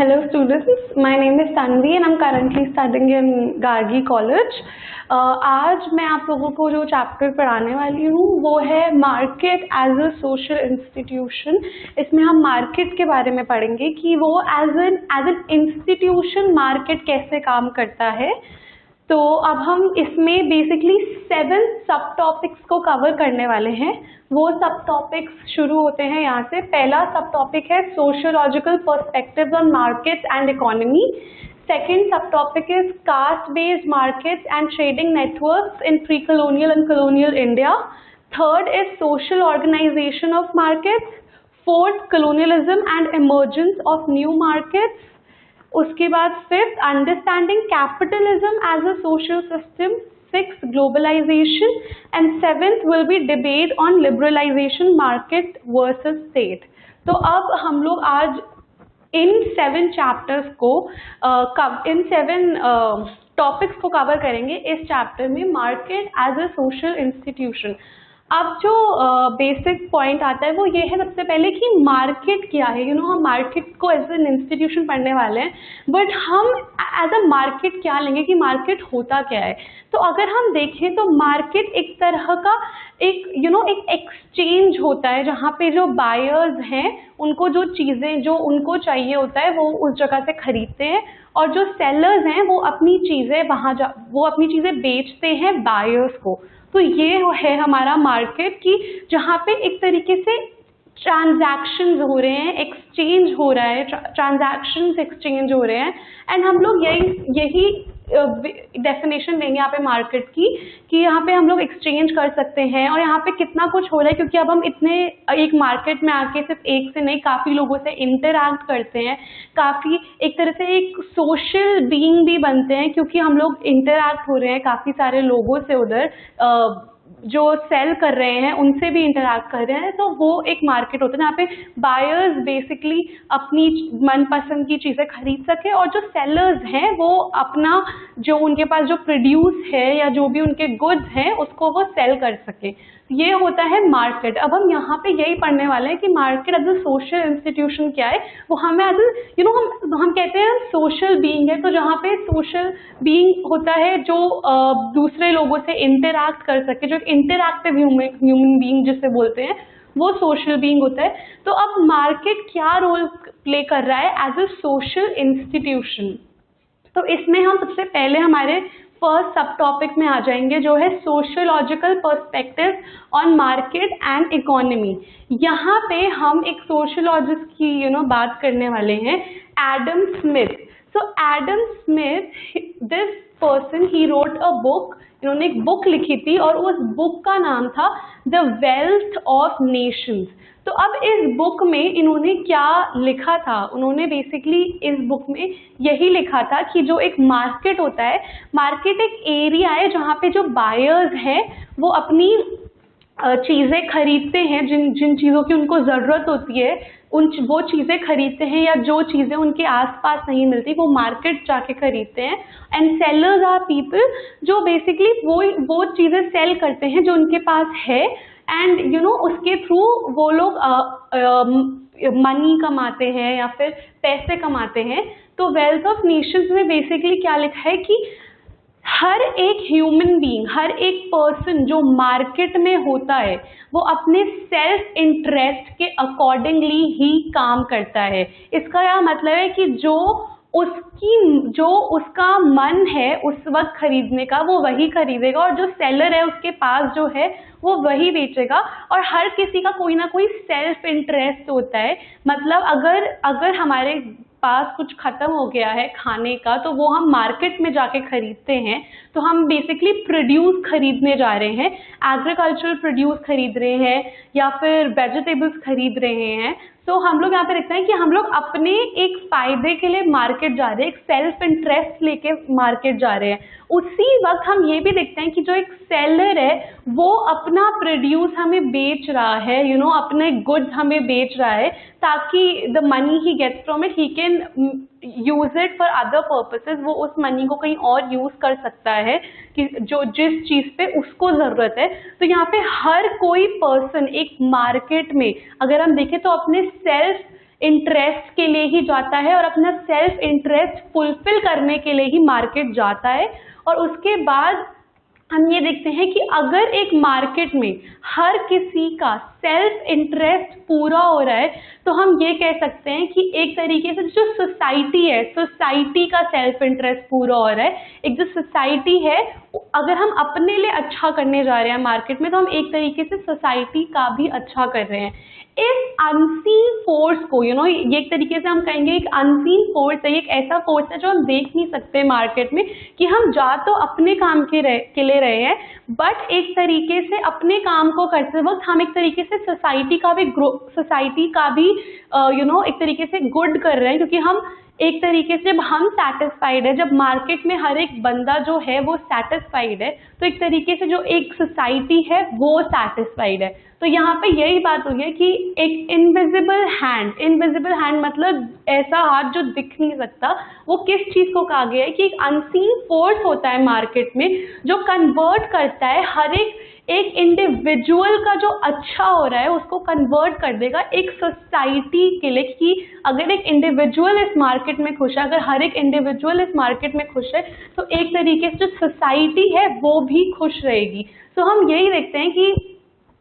Hello students, my name is Tanvi and I'm currently studying in Gargi College. आज मैं आप लोगों को जो चैप्टर पढ़ाने वाली हूँ वो है market as a social institution. इसमें हम मार्केट के बारे में पढ़ेंगे कि वो एज एन इंस्टीट्यूशन मार्केट कैसे काम करता है। तो अब हम इसमें बेसिकली 7 सब टॉपिक्स को कवर करने वाले हैं। वो सब टॉपिक्स शुरू होते हैं यहाँ से। पहला सब टॉपिक है sociological perspectives on markets and economy. Second sub topic is caste based markets and trading networks in pre colonial and colonial India. Third is social organisation of markets. Fourth colonialism and emergence of new markets. उसके बाद fifth understanding capitalism as a social system. Sixth globalisation and seventh will be debate on liberalisation market versus state. तो अब हम लोग आज इन 7 chapters को इन 7 topics को cover करेंगे इस चैप्टर में, market as a social institution. अब जो बेसिक पॉइंट आता है वो ये है सबसे पहले कि मार्केट क्या है। हम मार्केट को एज एन इंस्टीट्यूशन पढ़ने वाले हैं, बट हम एज अ मार्केट क्या लेंगे कि मार्केट होता क्या है। तो अगर हम देखें तो मार्केट एक तरह का एक एक्सचेंज होता है जहाँ पे जो बायर्स हैं उनको जो चीज़ें जो उनको चाहिए होता है वो उस जगह से खरीदते हैं, और जो सेलर्स हैं वो अपनी चीज़ें बेचते हैं बायर्स को। तो ये है हमारा मार्केट कि जहाँ पे एक तरीके से ट्रांजैक्शंस हो रहे हैं, एक्सचेंज हो रहा है, ट्रांजैक्शंस एक्सचेंज हो रहे हैं। एंड हम लोग यही डेफिनेशन देंगे यहाँ पे मार्केट की कि यहाँ पे हम लोग एक्सचेंज कर सकते हैं और यहाँ पे कितना कुछ हो रहा है, क्योंकि अब हम एक मार्केट में आके सिर्फ एक से नहीं काफ़ी लोगों से इंटरैक्ट करते हैं, काफ़ी एक तरह से एक सोशल बीइंग भी बनते हैं, क्योंकि हम लोग इंटरैक्ट हो रहे हैं काफ़ी सारे लोगों से, उधर जो सेल कर रहे हैं उनसे भी इंटरैक्ट कर रहे हैं। तो वो एक मार्केट होता है जहाँ पे बायर्स बेसिकली अपनी मनपसंद की चीज़ें खरीद सके और जो सेलर्स हैं वो अपना जो उनके पास जो प्रोड्यूस है या जो भी उनके गुड्स हैं उसको वो सेल कर सके। ये होता है मार्केट। अब हम यहाँ पे यही पढ़ने वाले हैं कि market as a social institution क्या है। वो हमें एज हम कहते हैं सोशल बीइंग है, तो जहाँ पे सोशल बीइंग होता है जो दूसरे लोगों से इंटरैक्ट कर सके, जो इंटरैक्टिव ह्यूमन बीइंग जिसे बोलते हैं वो सोशल बीइंग होता है। तो अब मार्केट क्या रोल प्ले कर रहा है एज अ सोशल इंस्टीट्यूशन। तो इसमें हम सबसे पहले हमारे फर्स्ट सब टॉपिक में आ जाएंगे जो है sociological perspective on market and economy. यहाँ पे हम एक सोशियोलॉजिस्ट की बात करने वाले हैं, Adam Smith. So Adam Smith, this person, he wrote a book. इन्होंने एक बुक लिखी थी और उस बुक का नाम था द वेल्थ ऑफ नेशंस। तो अब इस बुक में इन्होंने क्या लिखा था, उन्होंने बेसिकली इस बुक में यही लिखा था कि जो एक मार्केट होता है, मार्केट एक एरिया है जहाँ पे जो बायर्स हैं वो अपनी चीज़ें खरीदते हैं, जिन चीज़ों की उनको ज़रूरत होती है वो चीज़ें खरीदते हैं, या जो चीज़ें उनके आसपास नहीं मिलती वो मार्केट जाके खरीदते हैं। एंड सेलर्स आर पीपल जो बेसिकली वो चीज़ें सेल करते हैं जो उनके पास है, एंड उसके थ्रू वो लोग मनी कमाते हैं या फिर पैसे कमाते हैं। तो वेल्थ ऑफ नेशंस में बेसिकली क्या लिखा है कि हर एक ह्यूमन बीइंग, हर एक पर्सन जो मार्केट में होता है वो अपने सेल्फ इंटरेस्ट के अकॉर्डिंगली ही काम करता है। इसका क्या मतलब है कि जो उसका मन है उस वक्त खरीदने का वो वही खरीदेगा, और जो सेलर है उसके पास जो है वो वही बेचेगा। और हर किसी का कोई ना कोई सेल्फ इंटरेस्ट होता है। मतलब अगर हमारे पास कुछ खत्म हो गया है खाने का तो वो हम मार्केट में जाके खरीदते हैं। तो हम बेसिकली प्रोड्यूस खरीदने जा रहे हैं, एग्रीकल्चरल प्रोड्यूस खरीद रहे हैं या फिर वेजिटेबल्स खरीद रहे हैं। तो हम लोग यहाँ पे देखते हैं कि हम लोग अपने एक फायदे के लिए मार्केट जा रहे हैं, एक सेल्फ इंटरेस्ट लेके मार्केट जा रहे हैं। उसी वक्त हम ये भी देखते हैं कि जो एक सेलर है वो अपना प्रोड्यूस हमें बेच रहा है, अपने गुड्स हमें बेच रहा है, ताकि the money he gets from it he can use it for other purposes. वो उस मनी को कहीं और यूज कर सकता है कि जिस चीज़ पे उसको ज़रूरत है। तो यहाँ पे हर कोई पर्सन एक मार्केट में अगर हम देखें तो अपने सेल्फ इंटरेस्ट के लिए ही जाता है और अपना सेल्फ इंटरेस्ट फुलफिल करने के लिए ही मार्केट जाता है। और उसके बाद हम ये देखते हैं कि अगर एक मार्केट में हर किसी का सेल्फ इंटरेस्ट पूरा हो रहा है तो हम ये कह सकते हैं कि एक तरीके से जो सोसाइटी है, सोसाइटी का सेल्फ इंटरेस्ट पूरा हो रहा है। एक जो सोसाइटी है, अगर हम अपने लिए अच्छा करने जा रहे हैं मार्केट में तो हम एक तरीके से सोसाइटी का भी अच्छा कर रहे हैं। इस अनसीन फोर्स को ये एक तरीके से हम कहेंगे एक अनसीन फोर्स है, एक ऐसा फोर्स है जो हम देख नहीं सकते मार्केट में, कि हम जा तो अपने काम के लिए रहे हैं, बट एक तरीके से अपने काम को करते वक्त हम एक तरीके से सोसाइटी का भी एक तरीके से गुड कर रहे हैं, क्योंकि हम एक तरीके से जब हम सेटिस्फाइड है, जब मार्केट में हर एक बंदा जो है वो सेटिस्फाइड है, तो एक तरीके से जो एक सोसाइटी है वो सेटिस्फाइड है। तो यहाँ पे यही बात हो गई कि एक इनविजिबल हैंड मतलब ऐसा हाथ जो दिख नहीं सकता, वो किस चीज को कहा गया है कि एक अनसीन फोर्स होता है मार्केट में जो कन्वर्ट करता है हर एक इंडिविजुअल का जो अच्छा हो रहा है उसको कन्वर्ट कर देगा एक सोसाइटी के लिए। कि अगर एक इंडिविजुअल इस मार्केट में खुश है, अगर हर एक इंडिविजुअल इस मार्केट में खुश है, तो एक तरीके से जो सोसाइटी है वो भी खुश रहेगी। तो हम यही देखते हैं कि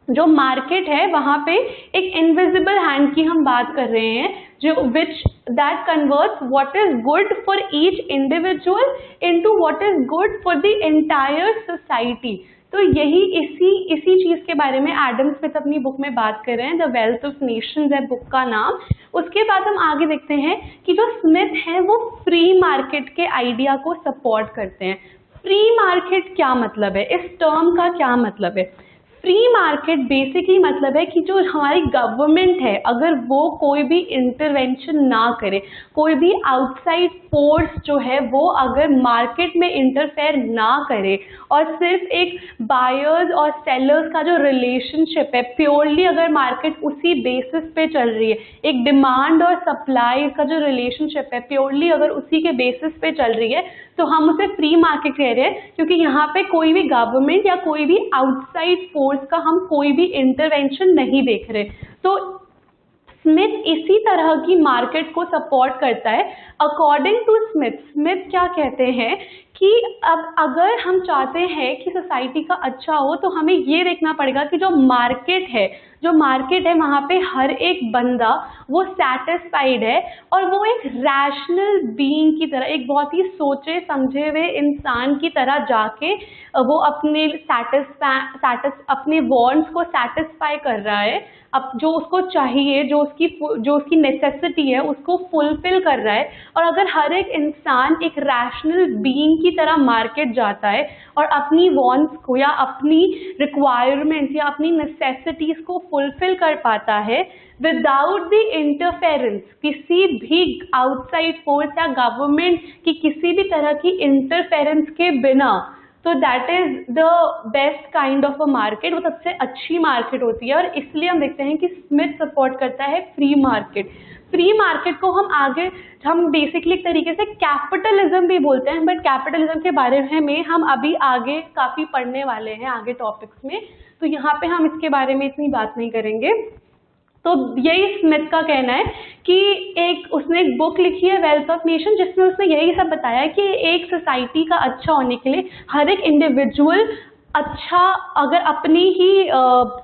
जो मार्केट है वहां पे एक इनविजिबल हैंड की हम बात कर रहे हैं, जो which that converts what is good for each individual into what is good for the entire society. तो यही इसी चीज के बारे में एडम स्मिथ अपनी बुक में बात कर रहे हैं, द वेल्थ ऑफ नेशंस है बुक का नाम। उसके बाद हम आगे देखते हैं कि जो स्मिथ है वो फ्री मार्केट के आइडिया को सपोर्ट करते हैं। फ्री मार्केट क्या मतलब है, इस टर्म का क्या मतलब है? फ्री मार्केट बेसिकली मतलब है कि जो हमारी गवर्नमेंट है, अगर वो कोई भी इंटरवेंशन ना करे, कोई भी आउटसाइड फोर्स जो है वो अगर मार्केट में इंटरफेयर ना करे, और सिर्फ एक बायर्स और सेलर्स का जो रिलेशनशिप है प्योरली अगर मार्केट उसी बेसिस पे चल रही है, एक डिमांड और सप्लाई का जो रिलेशनशिप है प्योरली अगर उसी के बेसिस पे चल रही है, तो हम उसे फ्री मार्केट कह रहे हैं, क्योंकि यहाँ पे कोई भी गवर्नमेंट या कोई भी आउटसाइड फोर्स का हम कोई भी इंटरवेंशन नहीं देख रहे। तो स्मिथ इसी तरह की मार्केट को सपोर्ट करता है। अकॉर्डिंग टू स्मिथ क्या कहते हैं कि अब अगर हम चाहते हैं कि सोसाइटी का अच्छा हो तो हमें ये देखना पड़ेगा कि जो मार्केट है वहाँ पे हर एक बंदा वो सेटिस्फाइड है, और वो एक रैशनल बीइंग की तरह, एक बहुत ही सोचे समझे हुए इंसान की तरह जाके वो अपने वांट्स को सेटिस्फाई कर रहा है, अब जो उसको चाहिए, जो उसकी नेसेसिटी है उसको फुलफिल कर रहा है। और अगर हर एक इंसान एक रैशनल बीइंग की तरह मार्केट जाता है और अपनी वांट्स को या अपनी रिक्वायरमेंट्स या अपनी नेसेसिटीज को फुलफिल कर पाता है विदाउट द इंटरफेरेंस, किसी भी आउटसाइड फोर्स या गवर्नमेंट की किसी भी तरह की इंटरफेरेंस के बिना, तो that is the best kind of a market, वो सबसे अच्छी मार्केट होती है। और इसलिए हम देखते हैं कि स्मिथ सपोर्ट करता है फ्री मार्केट। फ्री मार्केट को हम बेसिकली एक तरीके से कैपिटलिज्म भी बोलते हैं, बट कैपिटलिज्म के बारे में हम अभी आगे काफी पढ़ने वाले हैं आगे टॉपिक्स में, तो यहाँ पे हम इसके बारे में इतनी बात नहीं करेंगे। तो यही स्मिथ का कहना है कि उसने एक बुक लिखी है वेल्थ ऑफ नेशन, जिसमें उसने यही सब बताया कि एक सोसाइटी का अच्छा होने के लिए हर एक इंडिविजुअल अच्छा अगर अपनी ही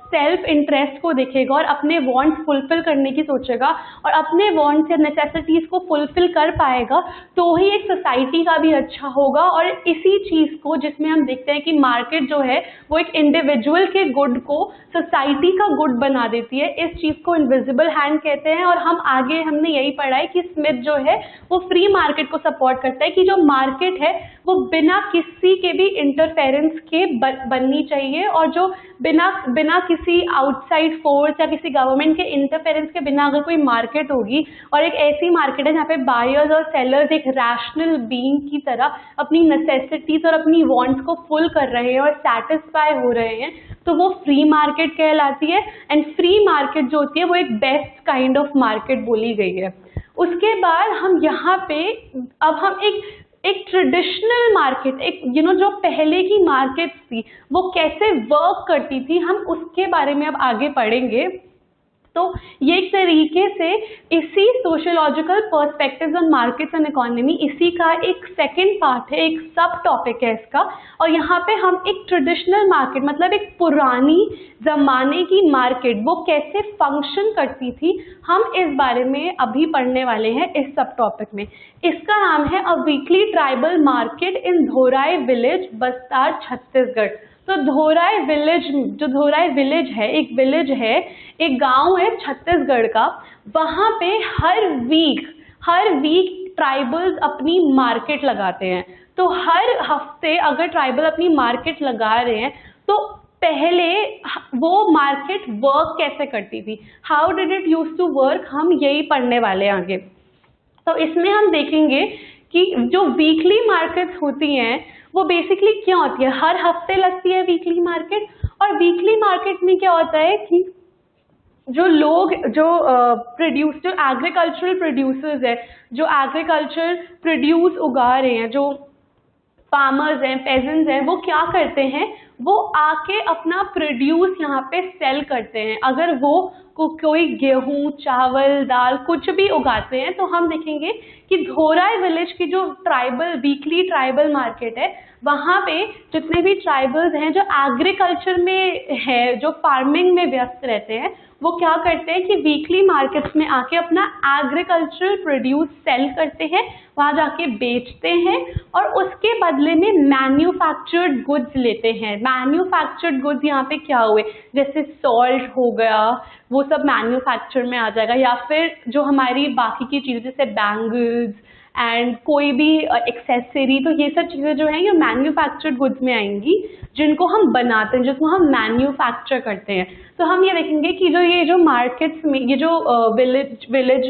सेल्फ इंटरेस्ट को देखेगा और अपने वांट्स फुलफिल करने की सोचेगा और अपने वांट्स या नेसेसिटीज को फुलफिल कर पाएगा, तो ही एक सोसाइटी का भी अच्छा होगा। और इसी चीज को जिसमें हम देखते हैं कि मार्केट जो है वो एक इंडिविजुअल के गुड को सोसाइटी का गुड बना देती है, इस चीज को इनविजिबल हैंड कहते हैं। और हमने यही पढ़ा है कि स्मिथ जो है वो फ्री मार्केट को सपोर्ट करता है, कि जो मार्केट है वो बिना किसी के भी इंटरफेरेंस के बननी चाहिए, और जो बिना किसी आउटसाइड फोर्स या किसी गवर्नमेंट के इंटरफेरेंस के बिना अगर कोई मार्केट होगी, और एक ऐसी मार्केट है जहाँ पे बायर्स और सेलर्स एक रैशनल बीइंग की तरह अपनी नेसेसिटीज और अपनी वांट्स को फुल कर रहे हैं और सेटिस्फाई हो रहे हैं, तो वो फ्री मार्केट कहलाती है। एंड फ्री मार्केट जो होती है वो एक बेस्ट काइंड ऑफ मार्केट बोली गई है। उसके बाद हम यहाँ पे अब हम एक ट्रेडिशनल मार्केट, एक जो पहले की मार्केट थी वो कैसे वर्क करती थी, हम उसके बारे में अब आगे पढ़ेंगे। तो ये एक तरीके से इसी sociological perspectives on markets and economy इसी का एक सेकंड पार्ट है, एक सब टॉपिक है इसका। और यहाँ पे हम एक ट्रेडिशनल मार्केट मतलब एक पुरानी ज़माने की मार्केट वो कैसे फंक्शन करती थी, हम इस बारे में अभी पढ़ने वाले हैं इस सब टॉपिक में। इसका नाम है a weekly tribal market in Dhorai village, Bastar, Chhattisgarh. तो धोराई विलेज, जो धोराई विलेज है, एक गांव है छत्तीसगढ़ का। वहाँ पे हर वीक ट्राइबल्स अपनी मार्केट लगाते हैं। तो हर हफ्ते अगर ट्राइबल अपनी मार्केट लगा रहे हैं तो पहले वो मार्केट वर्क कैसे करती थी, how did it use to work, हम यही पढ़ने वाले हैं आगे। तो इसमें हम देखेंगे कि जो वीकली मार्केट्स होती हैं वो बेसिकली क्या होती है, हर हफ्ते लगती है वीकली मार्केट। और वीकली मार्केट में क्या होता है कि जो लोग जो एग्रीकल्चरल प्रोड्यूसर्स है, जो एग्रीकल्चर प्रोड्यूस उगा रहे हैं, जो फार्मर्स हैं, पेजेंट्स हैं, वो क्या करते हैं, वो आके अपना प्रोड्यूस यहाँ पे सेल करते हैं। अगर वो कोई गेहूं, चावल, दाल कुछ भी उगाते हैं तो हम देखेंगे कि धोराई विलेज की जो वीकली ट्राइबल मार्केट है, वहाँ पे जितने भी ट्राइबल्स हैं जो एग्रीकल्चर में है, जो फार्मिंग में व्यस्त रहते हैं, वो क्या करते हैं कि वीकली मार्केट्स में आके अपना एग्रीकल्चरल प्रोड्यूस सेल करते हैं, वहाँ जाके बेचते हैं और उसके बदले में मैन्युफैक्चर्ड गुड्स लेते हैं। मैन्युफैक्चर्ड गुड्स यहाँ पे क्या हुए, जैसे सॉल्ट हो गया, वो सब मैन्युफैक्चर में आ जाएगा, या फिर जो हमारी बाकी की चीज़ें जैसे बैंगल्स एंड कोई भी एक्सेसरी, तो ये सब चीज़ें जो हैं ये मैन्युफैक्चर्ड गुड्स में आएंगी, जिनको हम बनाते हैं, जिसको हम मैन्युफैक्चर करते हैं। तो हम ये देखेंगे कि जो मार्केट्स में ये जो विलेज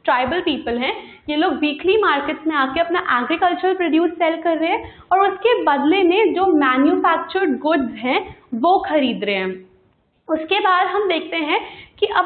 ट्राइबल पीपल हैं, ये लोग वीकली मार्केट्स में आके अपना एग्रीकल्चर प्रोड्यूस सेल कर रहे हैं और उसके बदले में जो मैन्युफैक्चर्ड गुड्स हैं वो खरीद रहे हैं। उसके बाद हम देखते हैं कि अब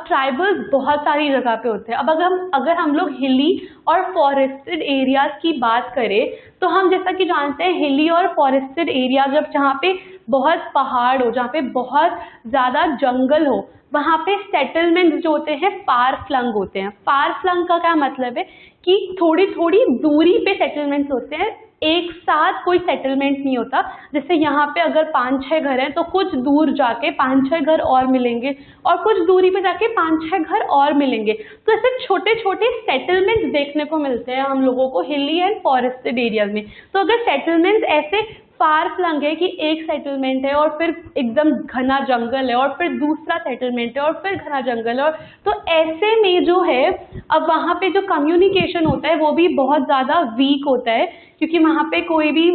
ट्राइबल्स बहुत सारी जगह पे होते हैं। अब अगर हम लोग हिली और फॉरेस्टेड एरियाज की बात करें तो हम जैसा कि जानते हैं हिली और फॉरेस्टेड एरिया जहाँ पे बहुत पहाड़ हो, जहाँ पे बहुत ज़्यादा जंगल हो, वहाँ पे सेटलमेंट्स जो होते हैं फार फ्लंग होते हैं। फार फ्लंग का क्या मतलब है कि थोड़ी थोड़ी दूरी पे सेटलमेंट्स होते हैं, एक साथ कोई सेटलमेंट नहीं होता। जैसे यहाँ पे अगर 5-6 घर हैं तो कुछ दूर जाके 5-6 घर और मिलेंगे और कुछ दूरी पे जाके 5-6 घर और मिलेंगे। तो ऐसे छोटे छोटे सेटलमेंट्स देखने को मिलते हैं हम लोगों को हिली एंड फॉरेस्टेड एरियाज में। तो अगर सेटलमेंट्स ऐसे फार फ्लंग है कि एक सेटलमेंट है और फिर एकदम घना जंगल है और फिर दूसरा सेटलमेंट है और फिर घना जंगल है, और तो ऐसे में जो है अब वहाँ पे जो कम्युनिकेशन होता है वो भी बहुत ज़्यादा वीक होता है, क्योंकि वहाँ पे कोई भी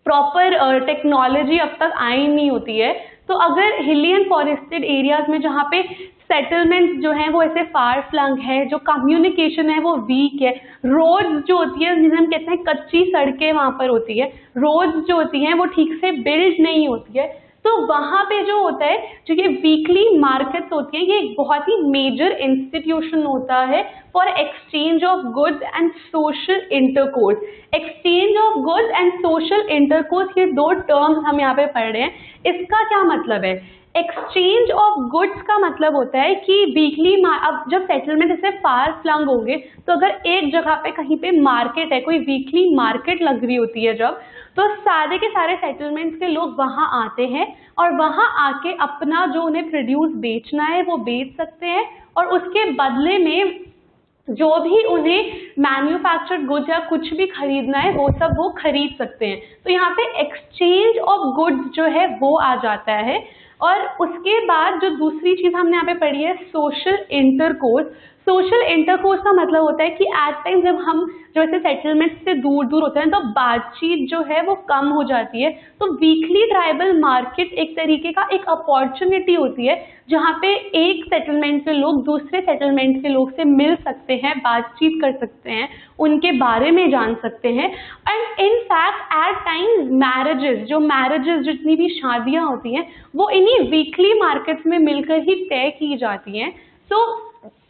प्रॉपर टेक्नोलॉजी अब तक आई नहीं होती है। तो अगर हिली एंड फॉरेस्टेड एरियाज में जहाँ पे सेटलमेंट्स जो हैं वो ऐसे फार फ्लंग है, जो कम्युनिकेशन है वो वीक है, रोड्स जो होती है जिन्हें हम कहते हैं कच्ची सड़कें वहाँ पर होती है, रोड्स जो होती हैं वो ठीक से बिल्ड नहीं होती है, तो वहाँ पे जो होता है, जो ये वीकली मार्केट्स होती है, ये एक बहुत ही मेजर इंस्टीट्यूशन होता है for exchange of goods and social intercourse. Exchange of goods and social intercourse, ये दो टर्म्स हम यहाँ पे पढ़ रहे हैं। इसका क्या मतलब है? एक्सचेंज ऑफ गुड्स का मतलब होता है कि वीकली अब जब सेटलमेंट ऐसे फार फ्लंग होंगे तो अगर एक जगह पे कहीं पे मार्केट है, कोई वीकली मार्केट लग रही होती है जब, तो सारे के सारे सेटलमेंट्स के लोग वहाँ आते हैं और वहाँ आके अपना जो उन्हें प्रोड्यूस बेचना है वो बेच सकते हैं और उसके बदले में जो भी उन्हें मैन्युफैक्चर्ड गुड्स या कुछ भी खरीदना है वो सब वो खरीद सकते हैं। तो यहाँ पे एक्सचेंज ऑफ गुड्स जो है वो आ जाता है। और उसके बाद जो दूसरी चीज़ हमने यहाँ पे पढ़ी है सोशल इंटरकोर्स। सोशल इंटरकोर्स का मतलब होता है कि एट टाइम जब हम जो ऐसे सेटलमेंट से दूर दूर होते हैं तो बातचीत जो है वो कम हो जाती है। तो वीकली ट्राइबल मार्केट एक तरीके का एक अपॉर्चुनिटी होती है जहाँ पे एक सेटलमेंट के लोग दूसरे सेटलमेंट के लोग से मिल सकते हैं, बातचीत कर सकते हैं, उनके बारे में जान सकते हैं। And in fact at times marriages जितनी भी शादियाँ होती हैं वो इन्हीं वीकली मार्केट्स में मिलकर ही तय की जाती हैं। सो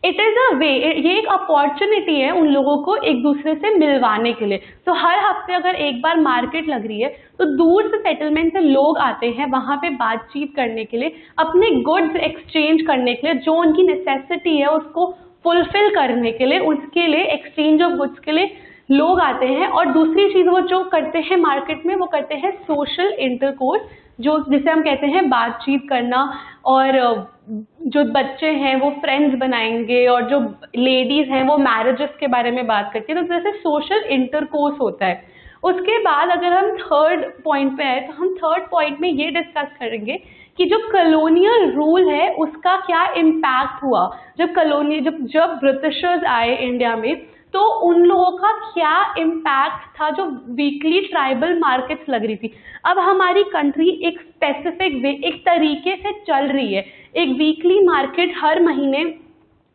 इट इज़ अ वे, ये एक अपॉर्चुनिटी है उन लोगों को एक दूसरे से मिलवाने के लिए। तो हर हफ्ते अगर एक बार मार्केट लग रही है तो दूर से सेटलमेंट से लोग आते हैं वहाँ पे बातचीत करने के लिए, अपने गुड्स एक्सचेंज करने के लिए, जो उनकी नेसेसिटी है उसको फुलफिल करने के लिए, उसके लिए एक्सचेंज ऑफ गुड्स के लिए लोग आते हैं। और दूसरी चीज़ वो जो करते हैं मार्केट में, वो करते हैं सोशल इंटरकोर्स, जो जिसे हम कहते हैं बातचीत करना। और जो बच्चे हैं वो फ्रेंड्स बनाएंगे, और जो लेडीज़ हैं वो मैरिजेस के बारे में बात करती है। तो जैसे सोशल इंटरकोर्स होता है। उसके बाद अगर हम थर्ड पॉइंट पे आए तो हम थर्ड पॉइंट में ये डिस्कस करेंगे कि जो कॉलोनियल रूल है उसका क्या इम्पैक्ट हुआ। जब ब्रिटिशर्स आए इंडिया में तो उन लोगों का क्या इम्पैक्ट था जो वीकली ट्राइबल मार्केट्स लग रही थी। अब हमारी कंट्री एक स्पेसिफिक वे, एक तरीके से चल रही है। एक वीकली मार्केट हर महीने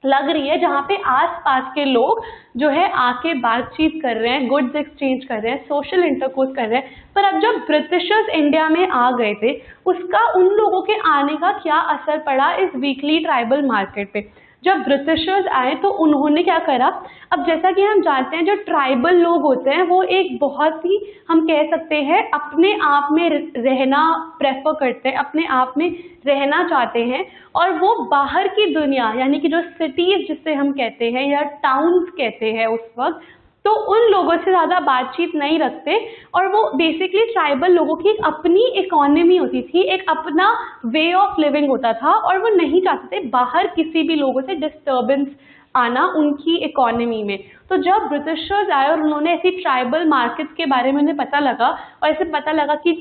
लग रही है जहाँ पे आसपास के लोग जो है आके बातचीत कर रहे हैं, गुड्स एक्सचेंज कर रहे हैं, सोशल इंटरकोर्स कर रहे हैं। पर अब जब ब्रिटिशर्स इंडिया में आ गए थे, उसका उन लोगों के आने का क्या असर पड़ा इस वीकली ट्राइबल मार्केट पे। जब ब्रिटिशर्स आए तो उन्होंने क्या करा, अब जैसा कि हम जानते हैं जो ट्राइबल लोग होते हैं वो एक बहुत ही, हम कह सकते हैं, अपने आप में रहना प्रेफर करते हैं, अपने आप में रहना चाहते हैं। और वो बाहर की दुनिया, यानी कि जो सिटीज जिसे हम कहते हैं या टाउन्स कहते हैं उस वक्त, तो उन लोगों से ज़्यादा बातचीत नहीं रखते। और वो बेसिकली ट्राइबल लोगों की एक अपनी इकोनॉमी होती थी, एक अपना वे ऑफ लिविंग होता था, और वो नहीं चाहते थे बाहर किसी भी लोगों से डिस्टर्बेंस आना उनकी इकोनॉमी में। तो जब ब्रिटिशर्स आए और उन्होंने ऐसी ट्राइबल मार्केट्स के बारे में उन्हें पता लगा, और ऐसे पता लगा कि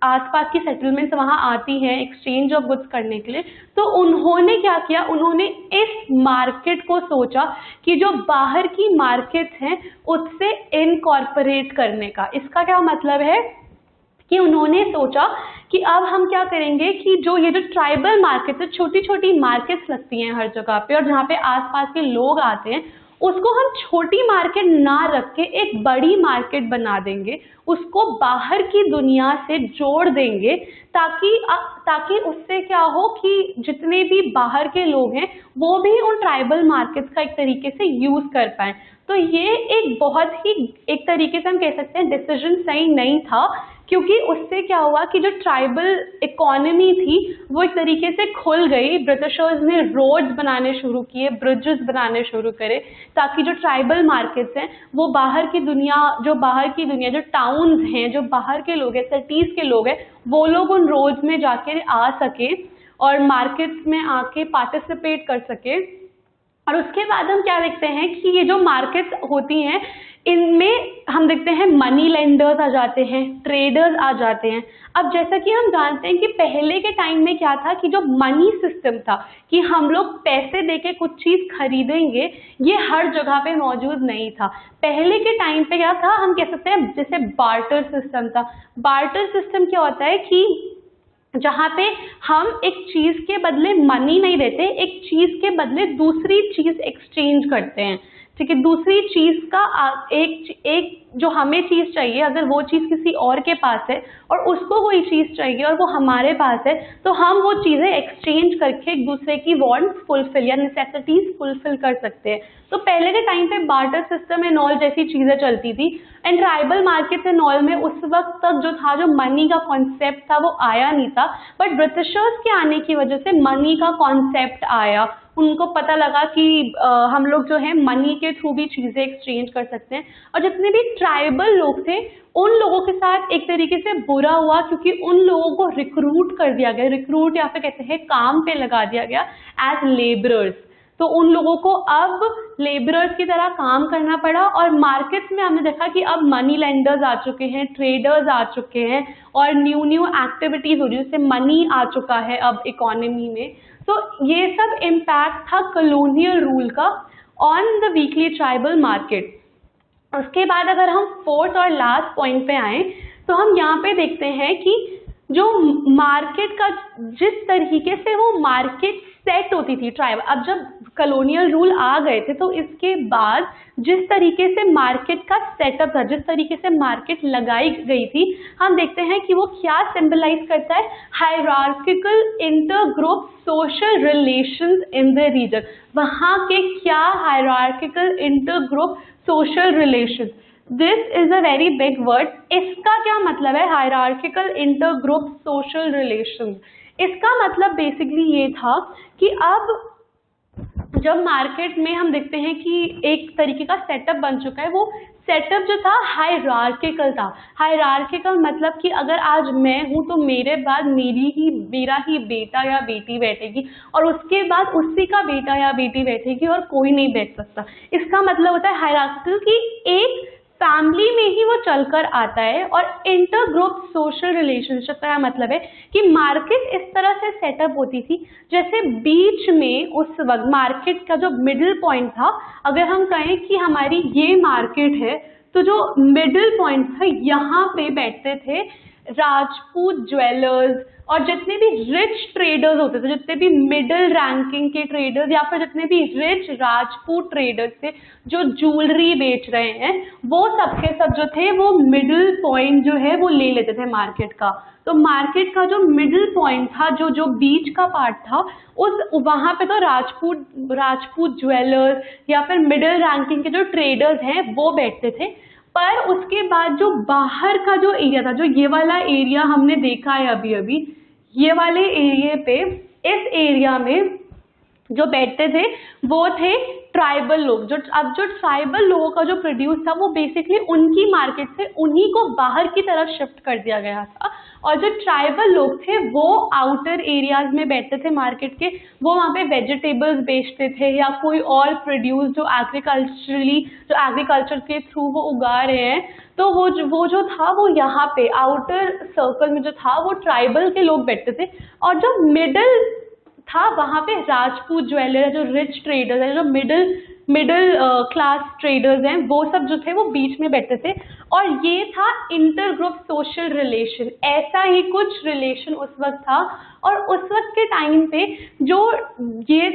आसपास की सेटलमेंट्स वहाँ आती हैं एक्सचेंज ऑफ गुड्स करने के लिए, तो उन्होंने क्या किया, उन्होंने इस मार्केट को सोचा कि जो बाहर की मार्केट्स हैं उससे इनकॉर्पोरेट करने का। इसका क्या मतलब है कि उन्होंने सोचा कि अब हम क्या करेंगे कि जो ट्राइबल मार्केट्स है, छोटी छोटी मार्केट्स लगती हैं हर जगह पे, और जहाँ पे आसपास के लोग आते हैं, उसको हम छोटी मार्केट ना रख के एक बड़ी मार्केट बना देंगे, उसको बाहर की दुनिया से जोड़ देंगे, ताकि उससे क्या हो कि जितने भी बाहर के लोग हैं वो भी उन ट्राइबल मार्केट्स का एक तरीके से यूज कर पाएं। तो ये एक बहुत ही, एक तरीके से हम कह सकते हैं, डिसीजन सही नहीं था, क्योंकि उससे क्या हुआ कि जो ट्राइबल इकोनॉमी थी वो एक तरीके से खुल गई। ब्रिटिशर्स ने रोड्स बनाने शुरू किए, ब्रिजेस बनाने शुरू करे, ताकि जो ट्राइबल मार्केट्स हैं वो बाहर की दुनिया, जो टाउन्स हैं, जो बाहर के लोग हैं, सिटीज़ के लोग हैं, वो लोग उन रोड्स में जाके आ सके और मार्केट्स में आके पार्टिसिपेट कर सके। और उसके बाद हम क्या देखते हैं कि ये जो मार्केट्स होती हैं इनमें हम देखते हैं मनी लेंडर्स आ जाते हैं, ट्रेडर्स आ जाते हैं। अब जैसा कि हम जानते हैं कि पहले के टाइम में क्या था कि जो मनी सिस्टम था कि हम लोग पैसे देके कुछ चीज़ खरीदेंगे, ये हर जगह पे मौजूद नहीं था। पहले के टाइम पे क्या था, हम कह सकते हैं जैसे बार्टर सिस्टम था। बार्टर सिस्टम क्या होता है कि जहाँ पे हम एक चीज़ के बदले मनी नहीं देते, एक चीज़ के बदले दूसरी चीज़ एक्सचेंज करते हैं। ठीक है, दूसरी चीज़ का एक जो हमें चीज़ चाहिए, अगर वो चीज़ किसी और के पास है और उसको कोई चीज़ चाहिए और वो हमारे पास है, तो हम वो चीज़ें एक्सचेंज करके एक दूसरे की वांट्स फुलफिल या नेसेसिटीज फुलफिल कर सकते हैं। तो पहले के टाइम पे बार्टर सिस्टम एंड ऑल जैसी चीज़ें चलती थी। And tribal markets and all में उस वक्त तक जो था, जो मनी का कॉन्सेप्ट था वो आया नहीं था, बट ब्रिटिशर्स के आने की वजह से मनी का कॉन्सेप्ट आया। उनको पता लगा कि हम लोग जो है मनी के थ्रू भी चीज़ें एक्सचेंज कर सकते हैं। और जितने भी ट्राइबल लोग थे उन लोगों के साथ एक तरीके से बुरा हुआ, क्योंकि उन लोगों को रिक्रूट कर दिया गया, रिक्रूट या फिर कहते हैं काम पे लगा दिया गया एज लेबरर्स। तो उन लोगों को अब लेबरर्स की तरह काम करना पड़ा। और मार्केट्स में हमने देखा कि अब मनी लेंडर्स आ चुके हैं, ट्रेडर्स आ चुके हैं, और न्यू एक्टिविटीज हो रही है, जिससे मनी आ चुका है अब इकोनॉमी में। तो ये सब इम्पैक्ट था कॉलोनियल रूल का on the weekly tribal market. उसके बाद अगर हम फोर्थ और लास्ट पॉइंट पे आए तो हम यहाँ पे देखते हैं कि जो मार्केट का जिस तरीके से वो मार्केट सेट होती थी ट्राइबल, अब जब कॉलोनियल रूल आ गए थे तो इसके बाद जिस तरीके से मार्केट का सेटअप था, जिस तरीके से मार्केट लगाई गई थी, हम देखते हैं कि वो क्या सिंबलाइज करता है, hierarchical inter group social relations in the region. वहाँ के क्या hierarchical inter group social relations, this is a very big word. इसका क्या मतलब है hierarchical inter group social relations? इसका मतलब बेसिकली ये था कि अब जब मार्केट में हम देखते हैं कि एक तरीके का सेटअप बन चुका है, वो सेटअप जो था हायरार्किकल था। हायरार्किकल मतलब कि अगर आज मैं हूँ तो मेरे बाद मेरा ही बेटा या बेटी बैठेगी और उसके बाद उसी का बेटा या बेटी बैठेगी और कोई नहीं बैठ सकता। इसका मतलब होता है हायरार्किकल कि एक फैमिली में ही वो चलकर आता है। और इंटर ग्रुप सोशल रिलेशनशिप का मतलब है कि मार्केट इस तरह से सेटअप होती थी जैसे बीच में उस वक्त मार्केट का जो मिडिल पॉइंट था, अगर हम कहें कि हमारी ये मार्केट है तो जो मिडिल पॉइंट था यहाँ पे बैठते थे राजपूत ज्वेलर्स और जितने भी रिच ट्रेडर्स होते थे, जितने भी मिडिल रैंकिंग के ट्रेडर्स या फिर जितने भी रिच राजपूत ट्रेडर्स थे जो ज्वेलरी बेच रहे हैं, वो सबके सब जो थे वो मिडिल पॉइंट जो है वो ले लेते थे मार्केट का। तो मार्केट का जो मिडिल पॉइंट था, जो बीच का पार्ट था, उस वहाँ पे तो राजपूत ज्वेलर्स या फिर मिडिल रैंकिंग के जो ट्रेडर्स हैं वो बैठते थे। पर उसके बाद जो बाहर का जो एरिया था, जो ये वाला एरिया हमने देखा है अभी अभी, ये वाले एरिया पे, इस एरिया में जो बैठते थे वो थे ट्राइबल लोग। जो ट्राइबल लोगों का जो प्रोड्यूस था वो बेसिकली उनकी मार्केट से उन्हीं को बाहर की तरफ शिफ्ट कर दिया गया था। और जो ट्राइबल लोग थे वो आउटर एरियाज में बैठते थे मार्केट के, वो वहाँ पे वेजिटेबल्स बेचते थे या कोई और प्रोड्यूस जो एग्रीकल्चर के थ्रू वो उगा रहे हैं, तो वो जो था वो यहाँ पे आउटर सर्कल में जो था वो ट्राइबल के लोग बैठते थे। और जो मिडल था वहाँ पे राजपूत ज्वेलर, जो रिच ट्रेडर्स हैं, जो मिडिल क्लास ट्रेडर्स हैं, वो सब जो थे वो बीच में बैठते थे। और ये था इंटर ग्रुप सोशल रिलेशन, ऐसा ही कुछ रिलेशन उस वक्त था। और उस वक्त के टाइम पे जो ये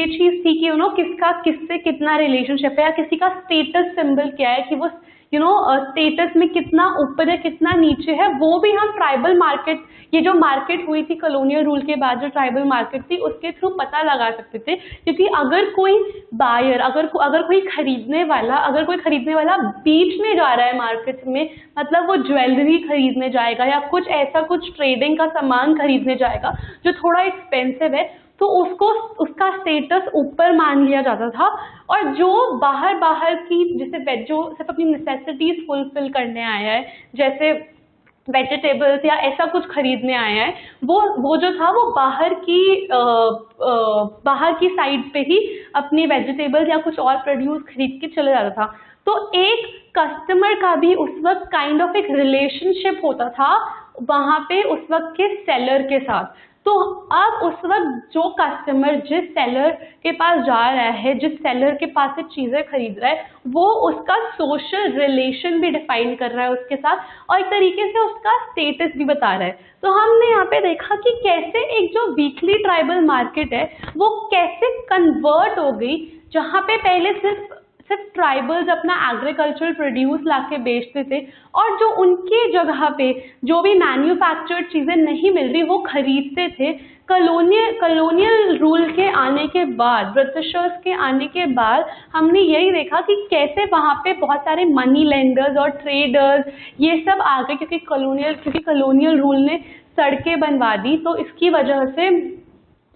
चीज़ थी कि किसका किससे कितना रिलेशनशिप है या किसी का स्टेटस सिंबल क्या है, कि वो स्टेटस में कितना ऊपर है कितना नीचे है, वो भी हम ट्राइबल मार्केट, ये जो मार्केट हुई थी कॉलोनियल रूल के बाद जो ट्राइबल मार्केट थी उसके थ्रू पता लगा सकते थे। क्योंकि अगर कोई बायर, अगर कोई खरीदने वाला बीच में जा रहा है मार्केट में, मतलब वो ज्वेलरी खरीदने जाएगा या कुछ ट्रेडिंग का सामान खरीदने जाएगा जो थोड़ा एक्सपेंसिव है, तो उसका स्टेटस ऊपर मान लिया जाता था। और जो बाहर की जो सिर्फ अपनी नेसेसिटीज फुलफिल करने आया है, जैसे वेजिटेबल्स या ऐसा कुछ खरीदने आया है, वो जो था वो बाहर की साइड पे ही अपनी वेजिटेबल्स या कुछ और प्रोड्यूस खरीद के चले जाता था। तो एक कस्टमर का भी उस वक्त काइंड ऑफ एक रिलेशनशिप होता था वहाँ पे उस वक्त के सेलर के साथ। तो अब उस वक्त जो कस्टमर जिस सेलर के पास जा रहा है, जिस सेलर के पास से चीज़ें खरीद रहा है, वो उसका सोशल रिलेशन भी डिफाइन कर रहा है उसके साथ और एक तरीके से उसका स्टेटस भी बता रहा है। तो हमने यहाँ पे देखा कि कैसे एक जो वीकली ट्राइबल मार्केट है वो कैसे कन्वर्ट हो गई, जहाँ पे पहले सिर्फ ट्राइबल्स अपना एग्रीकल्चरल प्रोड्यूस लाके बेचते थे और जो उनके जगह पे जो भी मैन्युफैक्चर्ड चीज़ें नहीं मिल रही वो खरीदते थे। कॉलोनियल रूल के आने के बाद, ब्रिटिशर्स के आने के बाद हमने यही देखा कि कैसे वहाँ पे बहुत सारे मनी लेंडर्स और ट्रेडर्स ये सब आ गए, क्योंकि कॉलोनियल रूल ने सड़कें बनवा दी, तो इसकी वजह से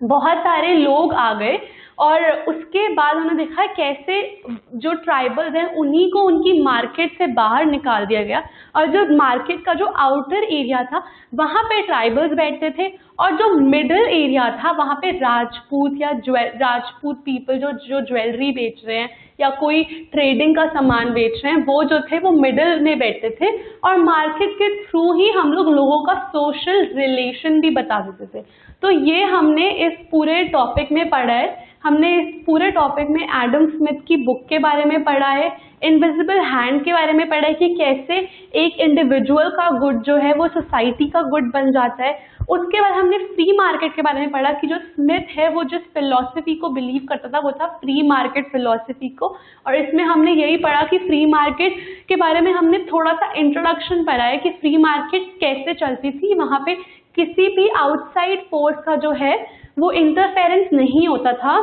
बहुत सारे लोग आ गए। और उसके बाद उन्होंने देखा कैसे जो ट्राइबल्स हैं उन्हीं को उनकी मार्केट से बाहर निकाल दिया गया और जो मार्केट का जो आउटर एरिया था वहाँ पे ट्राइबल्स बैठते थे और जो मिडिल एरिया था वहाँ पे राजपूत पीपल जो ज्वेलरी बेच रहे हैं या कोई ट्रेडिंग का सामान बेच रहे हैं, वो जो थे वो मिडिल में बैठते थे और मार्केट के थ्रू ही हम लोगों का सोशल रिलेशन भी बता देते थे। तो ये हमने इस पूरे टॉपिक में पढ़ा है। हमने इस पूरे टॉपिक में एडम स्मिथ की बुक के बारे में पढ़ा है, इनविजिबल हैंड के बारे में पढ़ा है कि कैसे एक इंडिविजुअल का गुड जो है वो सोसाइटी का गुड बन जाता है। उसके बाद हमने फ्री मार्केट के बारे में पढ़ा कि जो स्मिथ है वो जिस फिलॉसफी को बिलीव करता था वो था फ्री मार्केट फिलॉसफी को। और इसमें हमने यही पढ़ा कि फ्री मार्केट के बारे में हमने थोड़ा सा इंट्रोडक्शन पढ़ा है कि फ्री मार्केट कैसे चलती थी, वहाँ पे किसी भी आउटसाइड फोर्स का जो है वो इंटरफेरेंस नहीं होता था,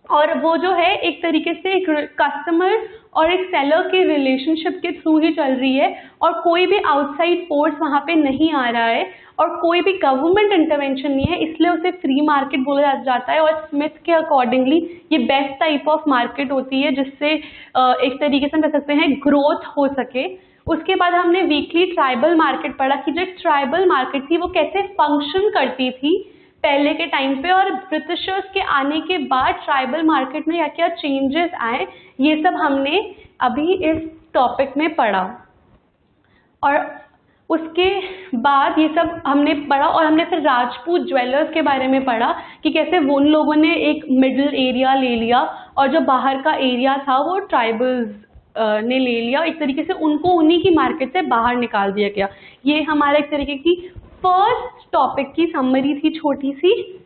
और वो जो है एक तरीके से एक कस्टमर और एक सेलर के रिलेशनशिप के थ्रू ही चल रही है, और कोई भी आउटसाइड फोर्स वहाँ पे नहीं आ रहा है और कोई भी गवर्नमेंट इंटरवेंशन नहीं है, इसलिए उसे फ्री मार्केट बोला जाता है। और स्मिथ के अकॉर्डिंगली ये बेस्ट टाइप ऑफ मार्केट होती है जिससे एक तरीके से हम कह सकते हैं ग्रोथ हो सके। उसके बाद हमने वीकली ट्राइबल मार्केट पढ़ा कि जो ट्राइबल मार्केट थी वो कैसे फंक्शन करती थी पहले के टाइम पे, और ब्रिटिशर्स के आने के बाद ट्राइबल मार्केट में क्या क्या चेंजेस आए, ये सब हमने अभी इस टॉपिक में पढ़ा। और उसके बाद ये सब हमने पढ़ा और हमने फिर राजपूत ज्वेलर्स के बारे में पढ़ा कि कैसे उन लोगों ने एक मिडिल एरिया ले लिया और जो बाहर का एरिया था वो ट्राइबल्स ने ले लिया, एक तरीके से उनको उन्हीं की मार्केट से बाहर निकाल दिया गया। ये हमारा एक तरीके की फर्स्ट टॉपिक की समरी थी छोटी सी।